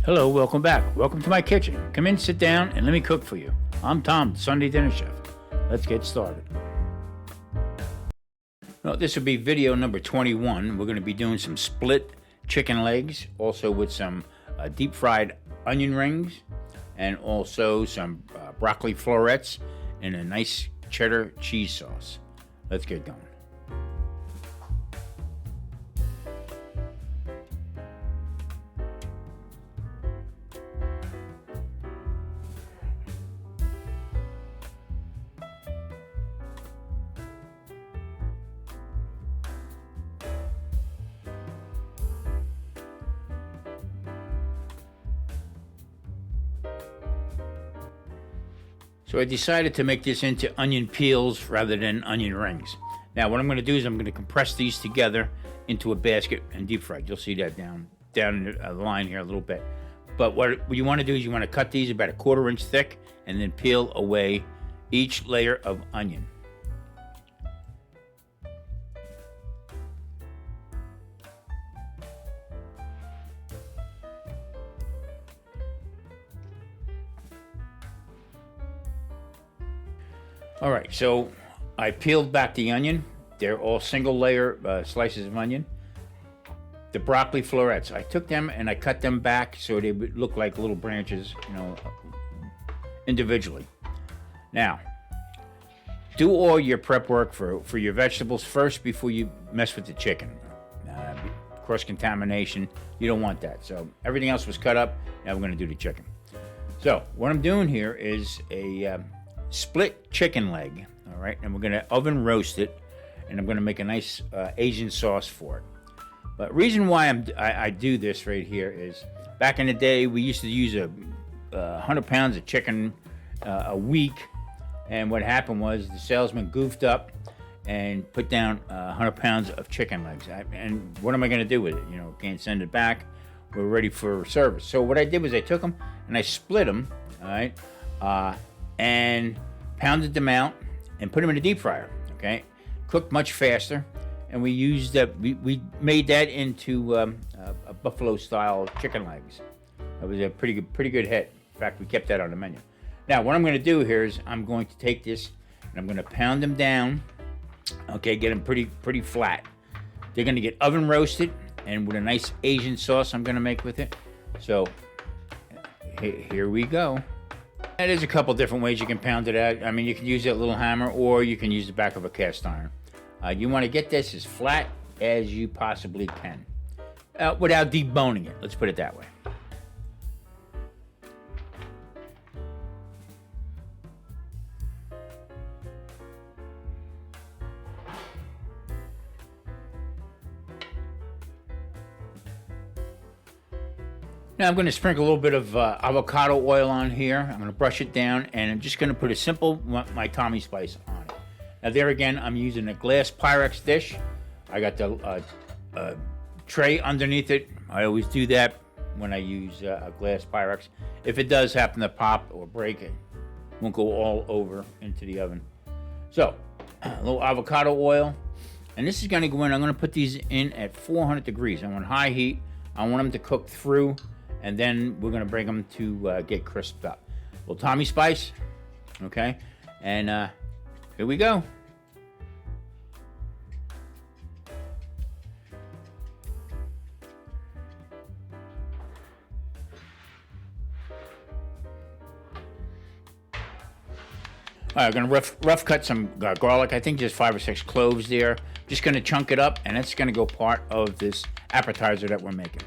Hello, welcome back. Welcome to my kitchen. Come in, sit down, and let me cook for you. I'm Tom, the Sunday Dinner Chef. Let's get started. Well, this will be video number 21. We're going to be doing some split chicken legs, also with some deep fried onion rings, and also some broccoli florets and a nice cheddar cheese sauce. Let's get going. So I decided to make this into onion peels rather than onion rings. Now what I'm going to do is I'm going to compress these together into a basket and deep fry. You'll see that down the line here a little bit. But what you want to do is you want to cut these about 1/4 inch thick and then peel away each layer of onion. All right, so I peeled back the onion. They're all single layer slices of onion. The broccoli florets, I took them and I cut them back so they would look like little branches, individually. Now, do all your prep work for your vegetables first before you mess with the chicken. Cross-contamination, you don't want that. So everything else was cut up. Now we're gonna do the chicken. So what I'm doing here is a split chicken leg, all right, and we're gonna oven roast it, and I'm gonna make a nice Asian sauce for it. But reason why I do this right here is back in the day we used to use 100 pounds of chicken a week, and what happened was the salesman goofed up and put down 100 pounds of chicken legs. And what am I gonna do with it? Can't send it back. We're ready for service. So what I did was I took them and I split them, all right, and pounded them out and put them in a deep fryer. Okay, cooked much faster, and we used we made that into a buffalo style chicken legs. That was a pretty good hit. In fact, we kept that on the menu. Now what I'm going to do here is I'm going to take this and I'm going to pound them down. Okay, get them pretty flat. They're going to get oven roasted, and with a nice Asian sauce I'm going to make with it. So here we go. There's a couple different ways you can pound it out. I mean, you can use that little hammer, or you can use the back of a cast iron. You want to get this as flat as you possibly can, without deboning it. Let's put it that way. Now I'm going to sprinkle a little bit of avocado oil on here. I'm going to brush it down, and I'm just going to put a simple my Tommy spice on it. Now there again, I'm using a glass Pyrex dish. I got the tray underneath it. I always do that when I use a glass Pyrex. If it does happen to pop or break, it won't go all over into the oven. So a little avocado oil, and this is going to go in. I'm going to put these in at 400 degrees. I want high heat. I want them to cook through, and then we're going to bring them to get crisped up. Well, Tommy spice, okay, and here we go. All right, I'm going to rough cut some garlic. I think just 5 or 6 cloves there. Just going to chunk it up, and it's going to go part of this appetizer that we're making.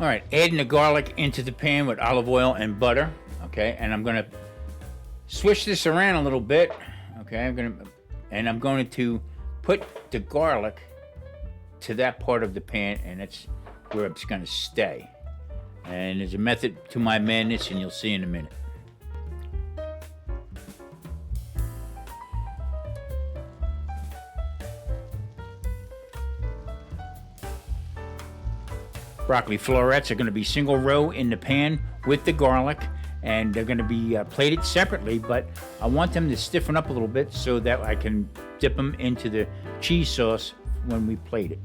All right, adding the garlic into the pan with olive oil and butter. Okay. Okay, and I'm gonna switch this around a little bit. Okay, I'm going to put the garlic to that part of the pan, and that's where it's gonna stay. And there's a method to my madness, and you'll see in a minute. Broccoli florets are going to be single row in the pan with the garlic, and they're going to be plated separately, but I want them to stiffen up a little bit so that I can dip them into the cheese sauce when we plate it.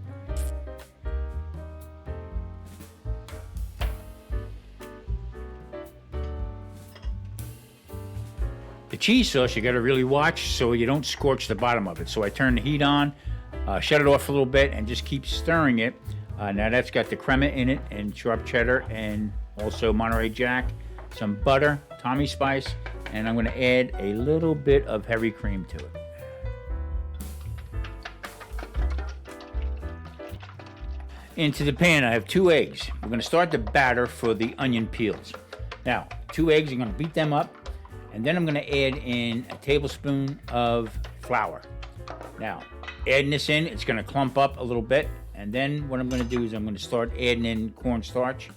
The cheese sauce, you got to really watch so you don't scorch the bottom of it. So I turn the heat on, shut it off a little bit, and just keep stirring it. Now that's got the crema in it, and sharp cheddar, and also Monterey Jack, some butter, Tommy spice, and I'm going to add a little bit of heavy cream to it. Into the pan, I have 2 eggs. We're going to start the batter for the onion peels. Now, 2 eggs, I'm going to beat them up, and then I'm going to add in a tablespoon of flour. Now, adding this in, it's going to clump up a little bit. And then what I'm going to do is I'm going to start adding in cornstarch.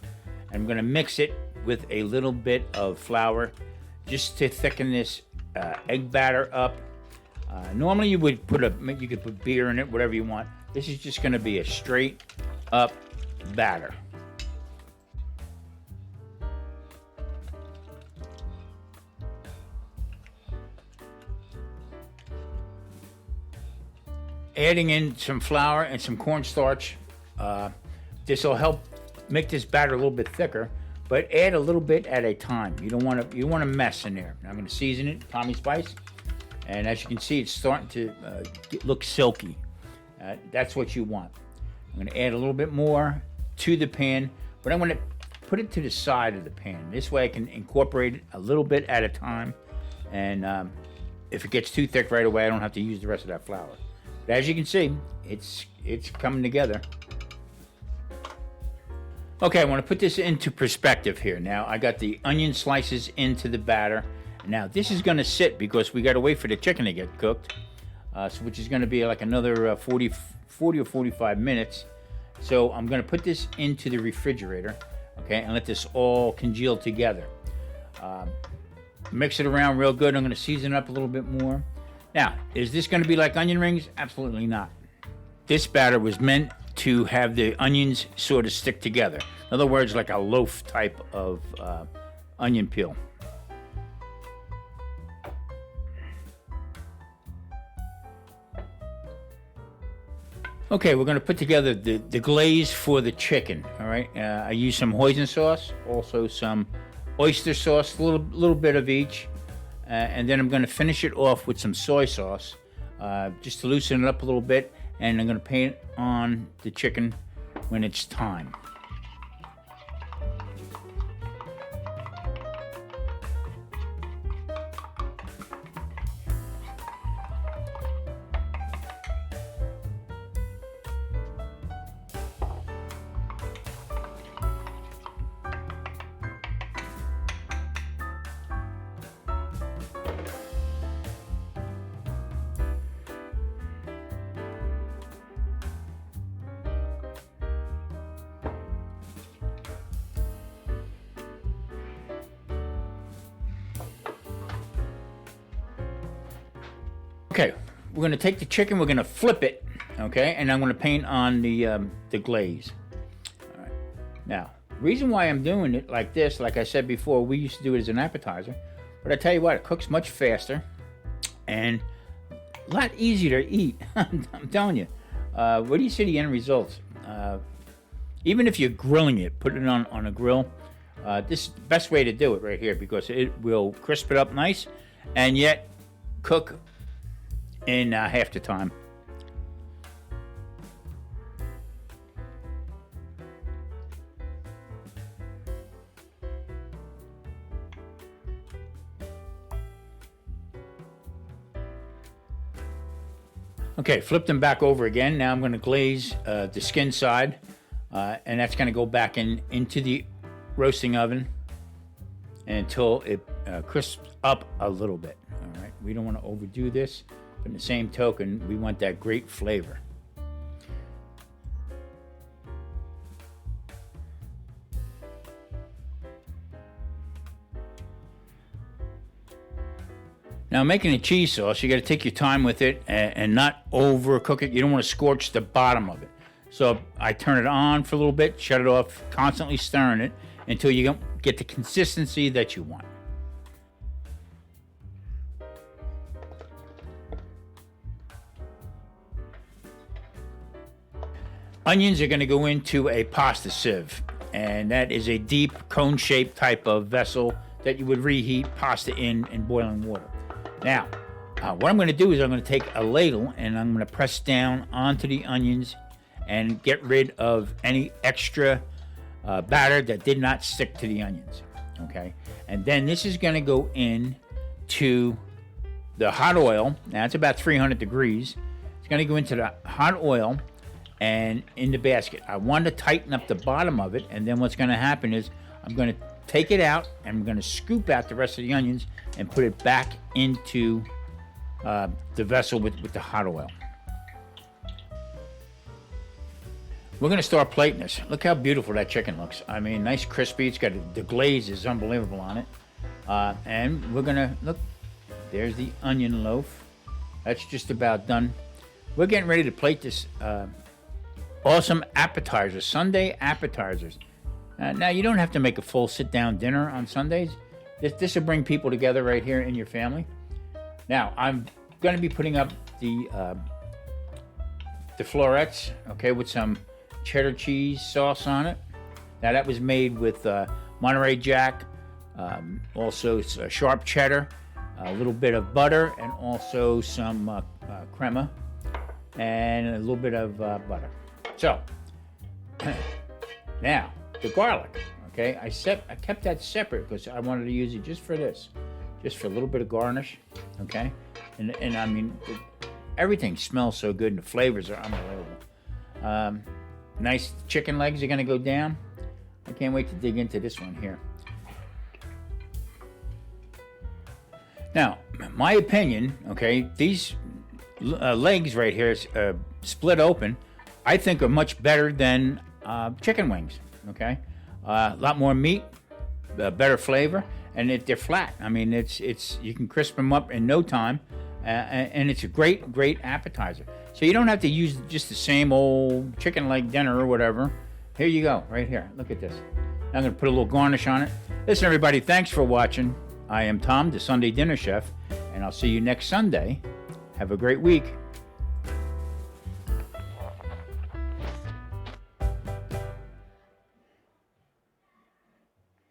I'm going to mix it with a little bit of flour just to thicken this egg batter up. Normally you could put beer in it, whatever you want. This is just going to be a straight up batter. Adding in some flour and some cornstarch. This will help make this batter a little bit thicker, but add a little bit at a time. You don't want to mess in there. Now I'm going to season it, Tommy spice, and as you can see, it's starting to look silky. That's what you want. I'm going to add a little bit more to the pan, but I'm going to put it to the side of the pan. This way I can incorporate it a little bit at a time, and if it gets too thick right away, I don't have to use the rest of that flour. But as you can see, it's coming together. Okay, I want to put this into perspective here. Now, I got the onion slices into the batter. Now, this is going to sit because we got to wait for the chicken to get cooked, which is going to be like another 40 or 45 minutes. So I'm going to put this into the refrigerator, okay, and let this all congeal together. Mix it around real good. I'm going to season it up a little bit more. Now, is this going to be like onion rings? Absolutely not. This batter was meant to have the onions sort of stick together. In other words, like a loaf type of onion peel. Okay, we're going to put together the glaze for the chicken. All right, I use some hoisin sauce, also some oyster sauce, a little bit of each. And then I'm going to finish it off with some soy sauce, just to loosen it up a little bit, and I'm going to paint it on the chicken when it's time. Okay, we're going to take the chicken, we're going to flip it, okay, and I'm going to paint on the glaze. All right. Now, the reason why I'm doing it like this, like I said before, we used to do it as an appetizer, but I tell you what, it cooks much faster and a lot easier to eat. I'm telling you. What do you see the end results? Even if you're grilling it, put it on a grill. This is the best way to do it right here because it will crisp it up nice and yet cook in half the time. Okay, flip them back over again. Now I'm going to glaze the skin side, and that's going to go back into the roasting oven. until it crisps up a little bit. All right, we don't want to overdo this, but in the same token, we want that great flavor. Now, making a cheese sauce, you got to take your time with it and not overcook it. You don't want to scorch the bottom of it. So I turn it on for a little bit, shut it off, constantly stirring it until you get the consistency that you want. Onions are going to go into a pasta sieve, and that is a deep cone-shaped type of vessel that you would reheat pasta in boiling water. Now, what I'm going to do is I'm going to take a ladle and I'm going to press down onto the onions and get rid of any extra batter that did not stick to the onions. Okay, and then this is going to go in to the hot oil. Now it's about 300 degrees. It's going to go into the hot oil and in the basket. I want to tighten up the bottom of it, and then what's going to happen is I'm going to take it out and I'm going to scoop out the rest of the onions and put it back into the vessel with the hot oil. We're going to start plating this. Look how beautiful that chicken looks. I mean, nice crispy. It's got the glaze is unbelievable on it. And we're going to, look, there's the onion loaf. That's just about done. We're getting ready to plate this awesome appetizer, Sunday appetizers. Now, you don't have to make a full sit-down dinner on Sundays. This will bring people together right here in your family. Now, I'm going to be putting up the fleurets, okay, with some cheddar cheese sauce on it. Now, that was made with Monterey Jack, also sharp cheddar, a little bit of butter, and also some crema, and a little bit of butter. So, now, the garlic, okay, I kept that separate because I wanted to use it just for this, just for a little bit of garnish, okay, and I mean, everything smells so good and the flavors are unbelievable. Nice chicken legs are going to go down. I can't wait to dig into this one here. Now, my opinion, okay, these legs right here, split open, I think are much better than chicken wings. Okay, a lot more meat, better flavor, and they're flat. I mean, it's you can crisp them up in no time, and it's a great appetizer. So you don't have to use just the same old chicken leg dinner or whatever. Here you go, right here. Look at this. I'm going to put a little garnish on it. Listen, everybody, thanks for watching. I am Tom, the Sunday Dinner Chef, and I'll see you next Sunday. Have a great week.